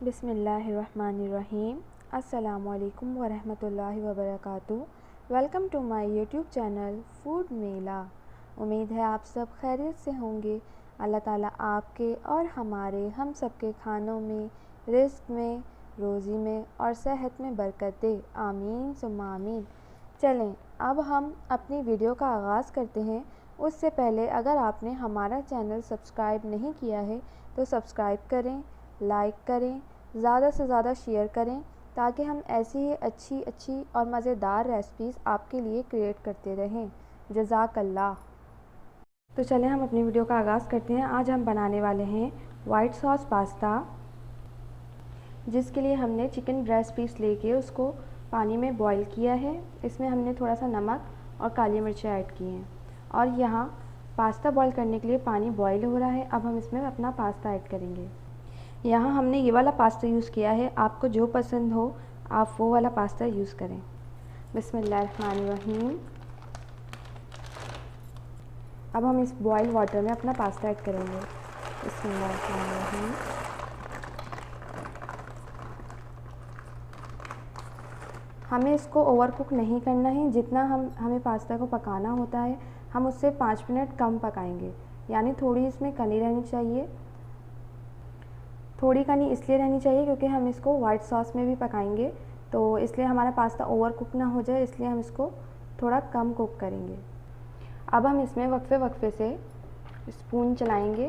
बिस्मिल्लाहिर्रहमानिर्रहीम। अस्सलामुअलैकुम वरहमतुल्लाहि वबरकातुहू। Welcome to my YouTube channel food Mela. उम्मीद है आप सब खैरियत से होंगे। अल्लाह ताला आपके और हमारे हम सब के खानों में, रिज़्क़ में, रोज़ी में और सेहत में बरकत दे। आमीन सुम्मा आमीन। चलें अब हम अपनी वीडियो का आगाज़ करते हैं। उससे पहले अगर आपने हमारा चैनल सब्सक्राइब नहीं किया है तो सब्सक्राइब करें, लाइक करें, ज़्यादा से ज़्यादा शेयर करें ताकि हम ऐसी ही अच्छी और मज़ेदार रेसिपीज़ आपके लिए क्रिएट करते रहें। जज़ाकल्लाह। तो चलें हम अपनी वीडियो का आगाज़ करते हैं। आज हम बनाने वाले हैं वाइट सॉस पास्ता, जिसके लिए हमने चिकन ब्रेस्ट पीस लेके उसको पानी में बॉईल किया है। इसमें हमने थोड़ा सा नमक और काली मिर्चें ऐड की हैं और यहाँ पास्ता बॉईल करने के लिए पानी बॉईल हो रहा है। अब हम इसमें अपना पास्ता ऐड करेंगे। यहाँ हमने ये वाला पास्ता यूज़ किया है, आपको जो पसंद हो आप वो वाला पास्ता यूज़ करें। बिस्मिल्लाहिर्रहमानिर्रहीम। अब हम इस बॉयल वाटर में अपना पास्ता ऐड करेंगे। बिस्मिल्लाहिर्रहमानिर्रहीम। हमें इसको ओवर कुक नहीं करना है। जितना हमें पास्ता को पकाना होता है हम उससे 5 मिनट कम पकाएंगे, यानी थोड़ी इसमें कनी रहनी चाहिए। थोड़ी कनी इसलिए रहनी चाहिए क्योंकि हम इसको वाइट सॉस में भी पकाएंगे, तो इसलिए हमारा पास्ता ओवर कुक ना हो जाए, इसलिए हम इसको थोड़ा कम कुक करेंगे। अब हम इसमें वक्फे से स्पून चलाएंगे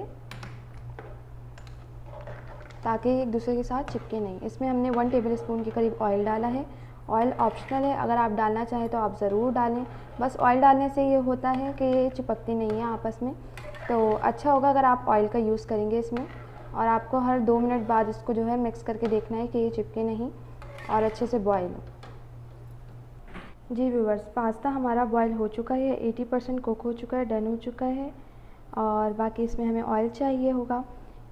ताकि एक दूसरे के साथ चिपके नहीं। इसमें हमने 1 टेबल स्पून के करीब ऑयल डाला है। ऑयल ऑप्शनल है, अगर आप डालना चाहें तो आप ज़रूर डालें। बस ऑयल डालने से ये होता है कि ये चिपकती नहीं है आपस में, तो अच्छा होगा अगर आप ऑयल का यूज़ करेंगे इसमें। और आपको हर 2 मिनट बाद इसको जो है मिक्स करके देखना है कि ये चिपके नहीं और अच्छे से बॉयल हो। जी व्यूवर्स, पास्ता हमारा बॉयल हो चुका है, 80% कुक हो चुका है, डन हो चुका है। और बाकी इसमें हमें ऑयल चाहिए होगा।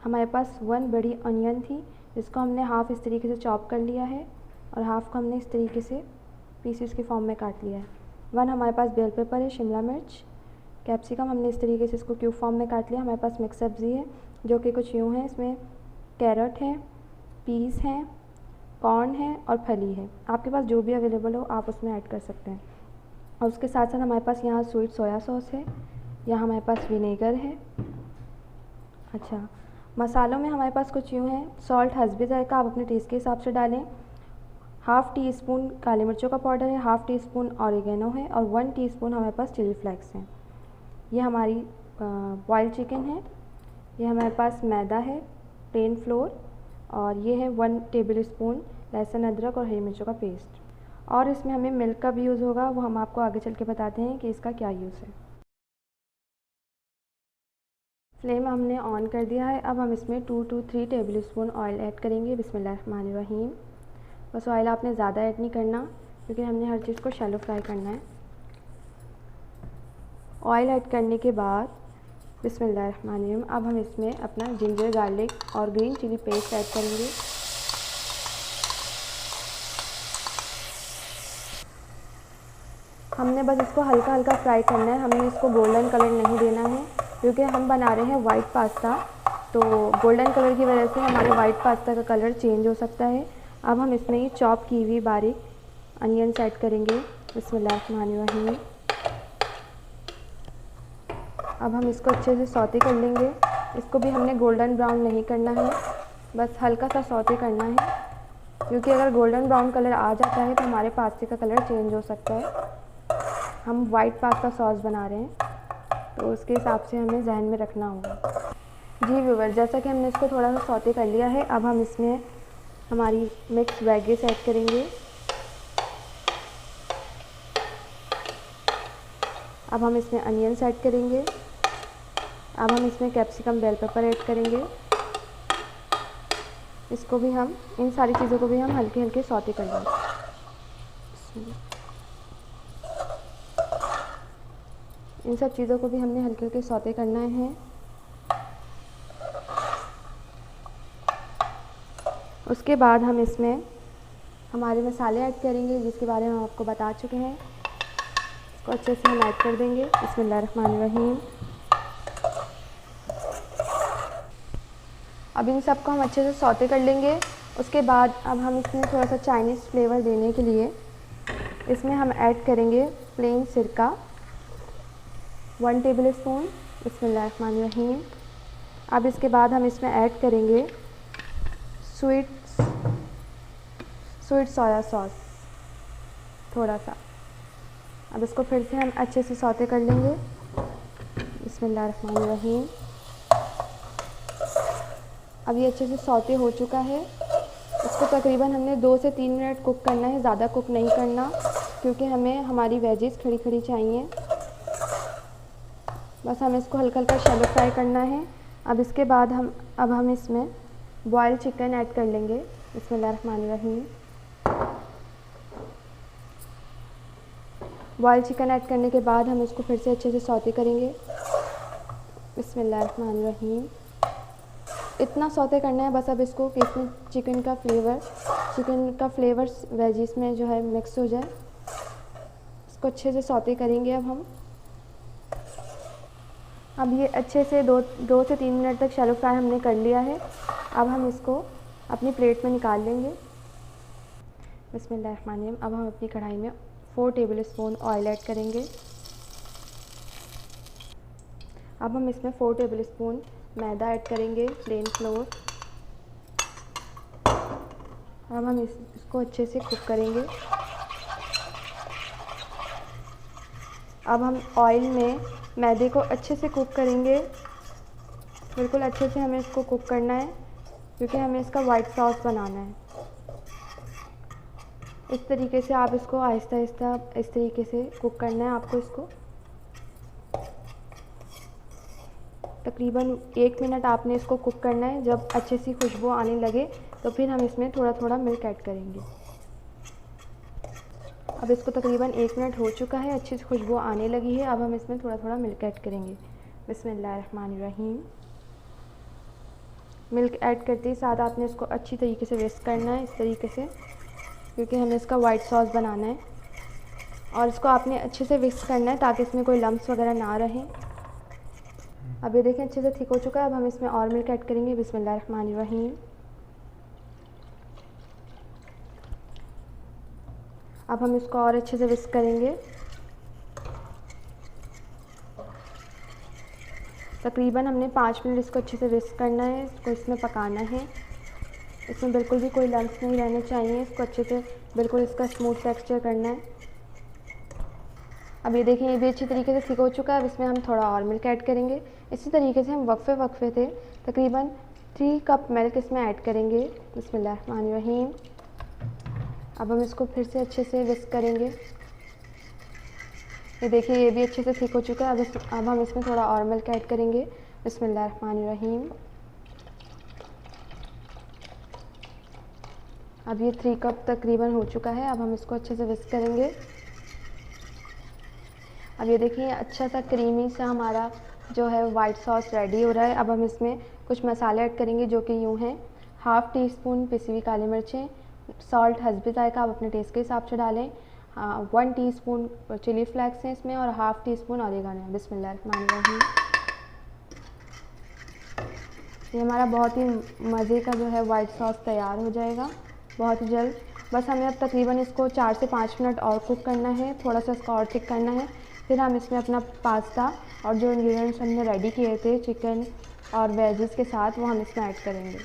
हमारे पास 1 बड़ी अनियन थी जिसको हमने हाफ़ इस तरीके से चॉप कर लिया है और हाफ़ को हमने इस तरीके से पीसेस के फॉर्म में काट लिया है। 1 हमारे पास बेल पेपर है, शिमला मिर्च, कैप्सिकम हमने इस तरीके से इसको क्यूब फॉर्म में काट लिया। हमारे पास मिक्स सब्ज़ी है जो कि कुछ यूँ है, इसमें कैरेट है, पीस हैं, कॉर्न है और फली है। आपके पास जो भी अवेलेबल हो आप उसमें ऐड कर सकते हैं। और उसके साथ साथ हमारे पास यहाँ स्वीट सोया सॉस है, यहाँ हमारे पास विनेगर है। अच्छा, मसालों में हमारे पास कुछ यूँ है, सॉल्ट हस्बे ज़ायक़ा, आप अपने टेस्ट के हिसाब से डालें। हाफ़ टी स्पून काली मिर्चों का पाउडर है, हाफ़ टी स्पून ऑरिगेनो है और 1 टीस्पून हमारे पास चिली फ्लेक्स हैं। ये हमारी बॉइल्ड चिकन है। ये हमारे पास मैदा है, प्लेन फ्लोर, और ये है 1 टेबल स्पून लहसुन अदरक और हरी मिर्चों का पेस्ट। और इसमें हमें मिल्क का भी यूज़ होगा, वो हम आपको आगे चल के बताते हैं कि इसका क्या यूज़ है। फ्लेम हमने ऑन कर दिया है। अब हम इसमें 2 to 3 table spoon oil add करेंगे। बिस्मिल्लाहिर्रहमानिर्रहीम। बस ऑयल आपने ज़्यादा ऐड नहीं करना क्योंकि हमने हर चीज़ को शैलो फ्राई करना है। ऑयल ऐड करने के बाद बिस्मिल्लाहिर्रहमानिर्रहीम, अब हम इसमें अपना जिंजर गार्लिक और ग्रीन चिली पेस्ट ऐड करेंगे। हमने बस इसको हल्का हल्का फ्राई करना है, हमने इसको गोल्डन कलर नहीं देना है क्योंकि हम बना रहे हैं वाइट पास्ता, तो गोल्डन कलर की वजह से हमारे वाइट पास्ता का कलर चेंज हो सकता है। अब हम इसमें चॉप की हुई बारीक अनियंस ऐड करेंगे। बिस्मिल्लाहिर्रहमानिर्रहीम। अब हम इसको अच्छे से सौते कर लेंगे। इसको भी हमने गोल्डन ब्राउन नहीं करना है, बस हल्का सा सौते करना है क्योंकि अगर गोल्डन ब्राउन कलर आ जाता है तो हमारे पास्ते का कलर चेंज हो सकता है। हम वाइट पास्ता सॉस बना रहे हैं तो उसके हिसाब से हमें जहन में रखना होगा। जी व्यूअर, जैसा कि हमने इसको थोड़ा सा सौते कर लिया है, अब हम इसमें हमारी मिक्स वेजेस ऐड करेंगे। अब हम इसमें अनियंस ऐड करेंगे। अब हम इसमें कैप्सिकम, बेल पेपर ऐड करेंगे। इसको भी हम, इन सारी चीज़ों को भी हम हल्के हल्के सौते कर लेंगे। इन सब चीज़ों को भी हमने हल्के हल्के सौते करना है। उसके बाद हम इसमें हमारे मसाले ऐड करेंगे जिसके बारे में हम आपको बता चुके हैं। इसको अच्छे से हम ऐड कर देंगे। बिस्मिल्लाहिर्रहमानिर्रहीम। अब इन सब को हम अच्छे से सौते कर लेंगे उसके बाद अब हम इसमें थोड़ा सा चाइनीज़ फ्लेवर देने के लिए इसमें हम ऐड करेंगे प्लेन सिरका 1 टेबल स्पून। बिस्मिल्लाहिर्रहमानिर्रहीम। अब इसके बाद हम इसमें ऐड करेंगे स्वीट सोया सॉस थोड़ा सा। अब इसको फिर से हम अच्छे से सौते कर लेंगे। बिस्मिल्लाहिर्रहमानिर्रहीम। अब ये अच्छे से सौते हो चुका है। इसको तकरीबन हमने 2 से 3 मिनट कुक करना है, ज़्यादा कुक नहीं करना क्योंकि हमें हमारी वेजिस खड़ी खड़ी चाहिए। बस हमें इसको हल्का हल्का शैलो फ्राई करना है। अब इसके बाद हम इसमें बॉयल चिकन ऐड कर लेंगे। बिस्मिल्लाहिर्रहमानिर्रहीम। बॉयल चिकन ऐड करने के बाद हम इसको फिर से अच्छे से सौते करेंगे। बिस्मिल्लाहिर्रहमानिर्रहीम। इतना सौते करना है बस अब इसको कि इसमें चिकन का फ्लेवर वेजिस में जो है मिक्स हो जाए। इसको अच्छे से सौते करेंगे अब हम। अब ये अच्छे से 2 से 3 मिनट तक शैलो फ्राई हमने कर लिया है। अब हम इसको अपनी प्लेट में निकाल लेंगे। बिस्मिल्लाहिर्रहमानिर्रहीम। अब हम अपनी कढ़ाई में 4 टेबल स्पून ऑयल ऐड करेंगे। अब हम इसमें 4 टेबल स्पून मैदा ऐड करेंगे, प्लेन फ्लोर। अब हम इसको अच्छे से कुक करेंगे। अब हम ऑयल में मैदे को अच्छे से कुक करेंगे। बिल्कुल अच्छे से हमें इसको कुक करना है क्योंकि हमें इसका वाइट सॉस बनाना है। इस तरीके से आप इसको आहिस्ता आहिस्ता इस तरीके से कुक करना है आपको इसको। तकरीबन 1 मिनट आपने इसको कुक करना है। जब अच्छे सी खुशबू आने लगे तो फिर हम इसमें थोड़ा थोड़ा मिल्क ऐड करेंगे। अब इसको तकरीबन 1 मिनट हो चुका है, अच्छी सी खुशबू आने लगी है। अब हम इसमें थोड़ा थोड़ा मिल्क ऐड करेंगे। बिस्मिल्लाहिर्रहमानिर्रहीम। मिल्क ऐड करते ही साथ आपने इसको अच्छी तरीके से विस्क करना है इस तरीके से क्योंकि हमें इसका वाइट सॉस बनाना है। और इसको आपने अच्छे से विस्क करना है ताकि इसमें कोई लम्स वगैरह ना रहें। अब ये देखें अच्छे से थिक हो चुका है। अब हम इसमें और मिल्क ऐड करेंगे। बिस्मिल्लाहिर्रहमानिर्रहीम। अब हम इसको और अच्छे से विस्क करेंगे। तकरीबन हमने 5 मिनट इसको अच्छे से विस्क करना है, इसको इसमें पकाना है। इसमें बिल्कुल भी कोई लम्स नहीं रहने चाहिए। इसको अच्छे से बिल्कुल इसका स्मूथ टेक्सचर करना है। अब ये देखिए ये भी अच्छी तरीके से थिक हो चुका है। अब इसमें हम थोड़ा और मिल्क ऐड करेंगे। इसी तरीके से हम वक्फे थे तकरीबन 3 कप मिल्क इसमें ऐड करेंगे। बिस्मिल्लाहिर्रहमानिर्रहीम। अब हम इसको फिर से अच्छे से विस्क करेंगे। ये देखिए ये भी अच्छे से थिक हो चुका है। अब हम इसमें थोड़ा और मिल्क ऐड करेंगे। बिस्मिल्लाहिर्रहमानिर्रहीम। अब ये 3 कप तकरीबन हो चुका है। अब हम इसको अच्छे से विस्क करेंगे। अब ये देखिए अच्छा सा क्रीमी सा हमारा जो है वाइट सॉस रेडी हो रहा है। अब हम इसमें कुछ मसाले ऐड करेंगे जो कि यूँ हैं। 1/2 टीस्पून पिसी हुई काली मिर्चें, सॉल्ट हस्बे ज़ायका आप अपने टेस्ट के हिसाब से डालें। 1 टीस्पून चिली फ्लेक्स हैं इसमें और 1/2 टीस्पून ऑरिगेनो है। बिस्मिल्लाहिर्रहमानिर्रहीम। ये हमारा बहुत ही मज़े का जो है वाइट सॉस तैयार हो जाएगा बहुत ही जल्द। बस हमें अब तकरीबन इसको 4 से 5 मिनट और कुक करना है, थोड़ा सा इसको और थिक करना है। फिर हम इसमें अपना पास्ता और जो इंग्रेडिएंट्स हमने रेडी किए थे चिकन और वेजिस के साथ वो हम इसमें ऐड करेंगे।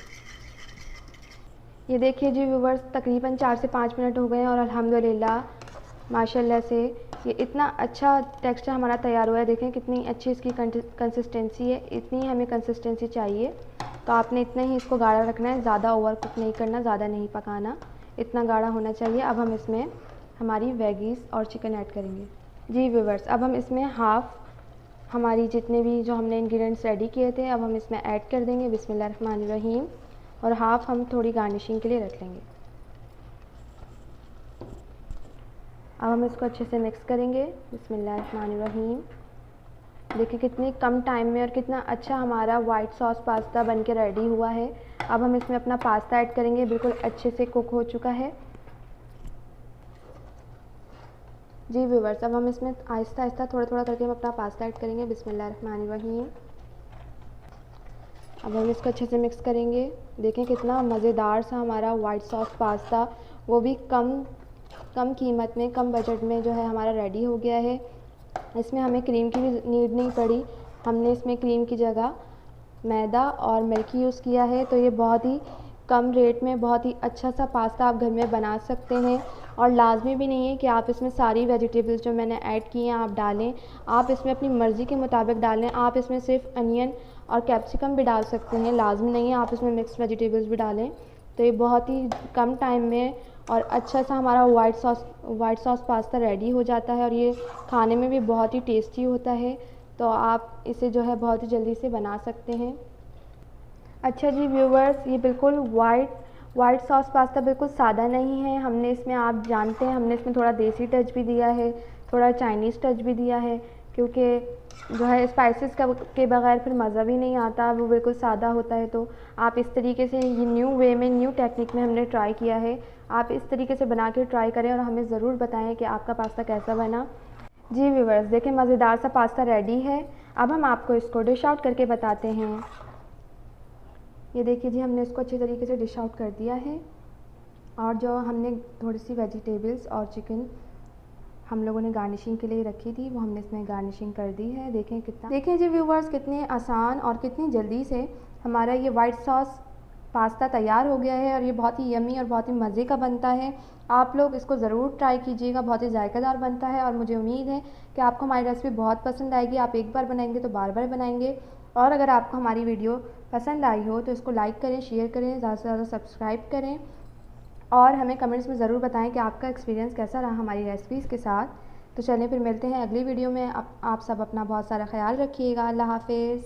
ये देखिए जी व्यूवर्स तकरीबन 4 से 5 मिनट हो गए हैं और अल्हम्दुलिल्लाह माशाल्लाह से ये इतना अच्छा टेक्सचर हमारा तैयार हुआ है। देखें कितनी अच्छी इसकी कंसिस्टेंसी है। इतनी हमें कंसिस्टेंसी चाहिए तो आपने इतना ही इसको गाढ़ा रखना है, ज़्यादा ओवर कुक नहीं करना, ज़्यादा नहीं पकाना, इतना गाढ़ा होना चाहिए। अब हम इसमें हमारी वेजीज और चिकन ऐड करेंगे। जी व्यूवर्स अब हम इसमें हाफ़ हमारी जितने भी जो हमने इंग्रेडिएंट्स रेडी किए थे अब हम इसमें ऐड कर देंगे। बिस्मिल्लाहिर्रहमानिर्रहीम। और हाफ़ हम थोड़ी गार्निशिंग के लिए रख लेंगे। अब हम इसको अच्छे से मिक्स करेंगे। बिस्मिल्लाहिर्रहमानिर्रहीम। देखिए कितनी कम टाइम में और कितना अच्छा हमारा वाइट सॉस पास्ता बनके रेडी हुआ है। अब हम इसमें अपना पास्ता ऐड करेंगे, बिल्कुल अच्छे से कुक हो चुका है। जी व्यूवर्स अब हम इसमें आहिस्ता आहिस्ता थोड़ा थोड़ा करके हम अपना पास्ता ऐड करेंगे। बिस्मिल्लाहिर्रहमानिर्रहीम। अब हम इसको अच्छे से मिक्स करेंगे। देखें कितना मज़ेदार सा हमारा वाइट सॉस पास्ता, वो भी कम कीमत में, कम बजट में जो है हमारा रेडी हो गया है। इसमें हमें क्रीम की भी नीड नहीं पड़ी, हमने इसमें क्रीम की जगह मैदा और मिल्क यूज़ किया है। तो ये बहुत ही कम रेट में बहुत ही अच्छा सा पास्ता आप घर में बना सकते हैं। और लाजमी भी नहीं है कि आप इसमें सारी वेजिटेबल्स जो मैंने ऐड की हैं आप डालें, आप इसमें अपनी मर्ज़ी के मुताबिक डालें। आप इसमें सिर्फ अनियन और कैप्सिकम भी डाल सकते हैं, लाजमी नहीं है आप इसमें मिक्स वेजिटेबल्स भी डालें। तो ये बहुत ही कम टाइम में और अच्छा सा हमारा वाइट सॉस पास्ता रेडी हो जाता है और ये खाने में भी बहुत ही टेस्टी होता है। तो आप इसे जो है बहुत ही जल्दी से बना सकते हैं। अच्छा जी व्यूवर्स, ये बिल्कुल वाइट सॉस पास्ता बिल्कुल सादा नहीं है। हमने इसमें, आप जानते हैं, हमने इसमें थोड़ा देसी टच भी दिया है, थोड़ा चाइनीज़ टच भी दिया है, क्योंकि जो है स्पाइसेस के बगैर फिर मज़ा भी नहीं आता, वो बिल्कुल सादा होता है। तो आप इस तरीके से, ये न्यू वे में, न्यू टेक्निक में हमने ट्राई किया है। आप इस तरीके से बना के ट्राई करें और हमें ज़रूर बताएं कि आपका पास्ता कैसा बना। जी व्यूवर्स, देखें मज़ेदार सा पास्ता रेडी है। अब हम आपको इसको डिश आउट करके बताते हैं। ये देखिए जी, हमने इसको अच्छे तरीके से डिश आउट कर दिया है। और जो हमने थोड़ी सी वेजिटेबल्स और चिकन हम लोगों ने गार्निशिंग के लिए रखी थी, वो हमने इसमें गार्निशिंग कर दी है। देखें जी व्यूवर्स, कितने आसान और कितनी जल्दी से हमारा ये वाइट सॉस पास्ता तैयार हो गया है और ये बहुत ही यम्मी और बहुत ही मज़े का बनता है। आप लोग इसको ज़रूर ट्राई कीजिएगा, बहुत ही जायकादार बनता है और मुझे उम्मीद है कि आपको हमारी रेसिपी बहुत पसंद आएगी। आप एक बार बनाएंगे तो बार बार बनाएंगे। और अगर आपको हमारी वीडियो पसंद आई हो तो इसको लाइक करें, शेयर करें, ज़्यादा से ज़्यादा सब्सक्राइब करें और हमें कमेंट्स में ज़रूर बताएं कि आपका एक्सपीरियंस कैसा रहा हमारी रेसिपीज़ के साथ। तो चलें फिर मिलते हैं अगली वीडियो में। आप सब अपना बहुत सारा ख्याल रखिएगा। अल्लाह हाफ़िज़।